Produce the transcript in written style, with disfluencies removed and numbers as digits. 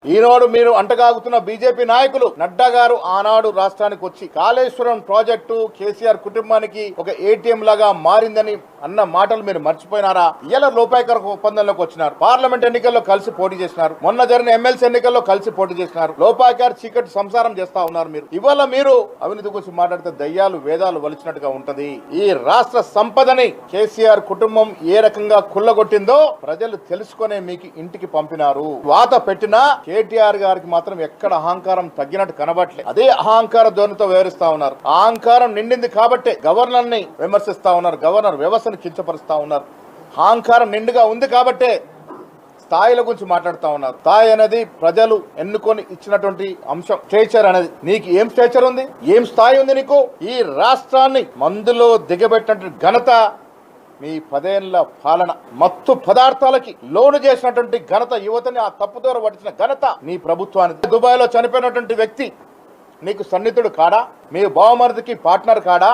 ఈనాడు మీరు అంటగాగుతున్న బీజేపీ నాయకులు నడ్డా గారు ఆనాడు రాష్ట్రానికి వచ్చి కాళేశ్వరం ప్రాజెక్టు కేసీఆర్ కుటుంబానికి ఒక ఏటీఎం లాగా మారిందని అన్న మాటలు మీరు మర్చిపోయినారా? ఇలా లోపాయకర ఒప్పందంలోకి వచ్చినారు. పార్లమెంట్ ఎన్నికల్లో కలిసి పోటీ చేసినారు. మొన్న జరిగిన ఎమ్మెల్సీ ఎన్నికల్లో కలిసి పోటీ చేసినారు. లోపాయకర్ చీకటి సంసారం చేస్తా ఉన్నారు. మీరు ఇవాళ మీరు అవినీతి గురించి మాట్లాడితే దయ్యాలు వేదాలు వలిచినట్టుగా ఉంటది. ఈ రాష్ట్ర సంపదని కేసీఆర్ కుటుంబం ఏ రకంగా కుల్లగొట్టిందో ప్రజలు తెలుసుకునే మీకు ఇంటికి పంపినారు. వాత పెట్టినా కేటీఆర్ గారికి మాత్రం ఎక్కడ అహంకారం తగ్గినట్టు కనబట్లే. అదే అహంకార ధోరణితో వ్యవహరిస్తా ఉన్నారు. అహంకారం నిండింది కాబట్టే గవర్నర్ ని విమర్శిస్తా ఉన్నారు. గవర్నర్ వ్యవస్థను కించపరుస్తా ఉన్నారు. అహంకారం నిండుగా ఉంది కాబట్టే స్థాయిల గురించి మాట్లాడుతా ఉన్నారు. స్థాయి అనేది ప్రజలు ఎన్నుకొని ఇచ్చినటువంటి అంశం. స్టేచర్ అనేది నీకు ఏం స్టేచర్ ఉంది? ఏం స్థాయి ఉంది నీకు? ఈ రాష్ట్రాన్ని మందులో దిగబెట్టినటువంటి ఘనత మీ 10 ఏళ్ల పాలన. మత్తు పదార్థాలకి లోను చేసినటువంటి ఘనత, యువతని ఆ తప్పుదోర పట్టించిన ఘనత మీ ప్రభుత్వానికి. దుబాయ్ లో చనిపోయినటువంటి వ్యక్తి నీకు సన్నిహితుడు కాడా? మీ బావమరిదికి పార్ట్నర్ కాడా?